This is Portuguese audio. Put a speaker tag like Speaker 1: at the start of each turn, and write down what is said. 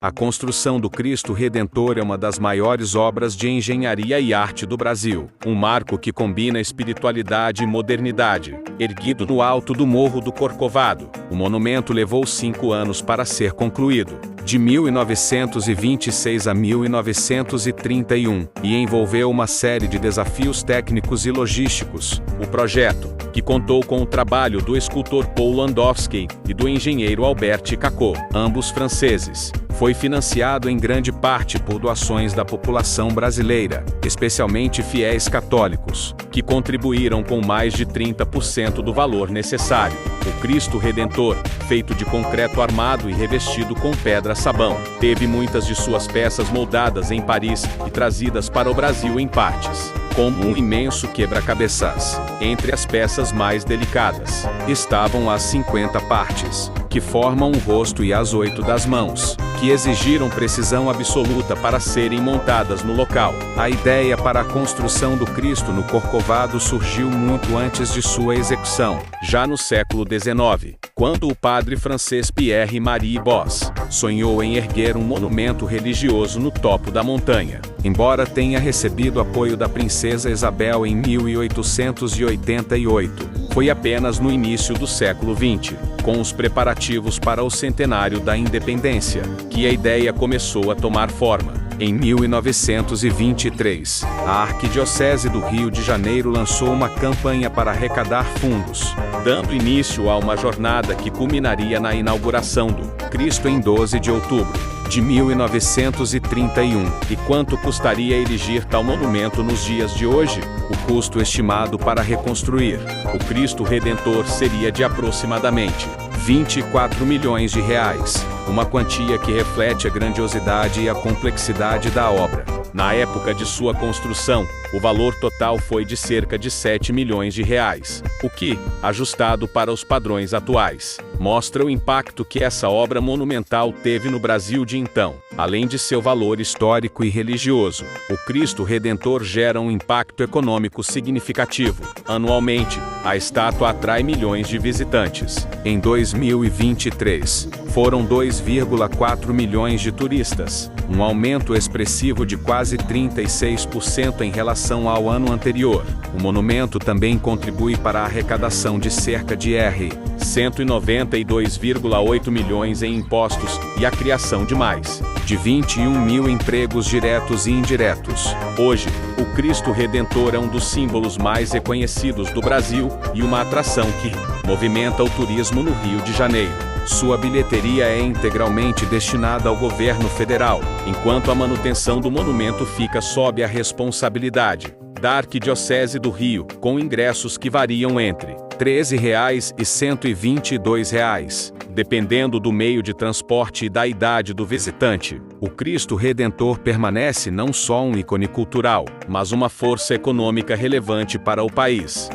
Speaker 1: A construção do Cristo Redentor é uma das maiores obras de engenharia e arte do Brasil. Um marco que combina espiritualidade e modernidade. Erguido no alto do Morro do Corcovado, o monumento levou 5 anos para ser concluído, de 1926 a 1931, e envolveu uma série de desafios técnicos e logísticos. O projeto, que contou com o trabalho do escultor Paul Landowski e do engenheiro Albert Cacot, ambos franceses, foi financiado em grande parte por doações da população brasileira, especialmente fiéis católicos, que contribuíram com mais de 30% do valor necessário. O Cristo Redentor, feito de concreto armado e revestido com pedra-sabão, teve muitas de suas peças moldadas em Paris e trazidas para o Brasil em partes, como um imenso quebra-cabeças. Entre as peças mais delicadas, estavam as 50 partes, que formam o rosto e as 8 das mãos, que exigiram precisão absoluta para serem montadas no local. A ideia para a construção do Cristo no Corcovado surgiu muito antes de sua execução, já no século XIX, quando o padre francês Pierre-Marie Boss sonhou em erguer um monumento religioso no topo da montanha. Embora tenha recebido apoio da princesa Isabel em 1888, foi apenas no início do século XX, com os preparativos para o centenário da independência, que a ideia começou a tomar forma. Em 1923, a Arquidiocese do Rio de Janeiro lançou uma campanha para arrecadar fundos, dando início a uma jornada que culminaria na inauguração do Cristo em 12 de outubro de 1931. E quanto custaria erigir tal monumento nos dias de hoje? O custo estimado para reconstruir o Cristo Redentor seria de aproximadamente 24 milhões de reais, uma quantia que reflete a grandiosidade e a complexidade da obra. Na época de sua construção, o valor total foi de cerca de 7 milhões de reais, o que, ajustado para os padrões atuais, mostra o impacto que essa obra monumental teve no Brasil de então. Além de seu valor histórico e religioso, o Cristo Redentor gera um impacto econômico significativo. Anualmente, a estátua atrai milhões de visitantes. Em 2023, foram 2,4 milhões de turistas, um aumento expressivo de quase 36% em relação ao ano anterior. O monumento também contribui para a arrecadação de cerca de R$ 192,8 milhões em impostos e a criação de mais de 21 mil empregos diretos e indiretos. Hoje, o Cristo Redentor é um dos símbolos mais reconhecidos do Brasil e uma atração que movimenta o turismo no Rio de Janeiro. Sua bilheteria é integralmente destinada ao governo federal, enquanto a manutenção do monumento fica sob a responsabilidade da Arquidiocese do Rio, com ingressos que variam entre R$ 13,00 e R$ 122,00, dependendo do meio de transporte e da idade do visitante. O Cristo Redentor permanece não só um ícone cultural, mas uma força econômica relevante para o país.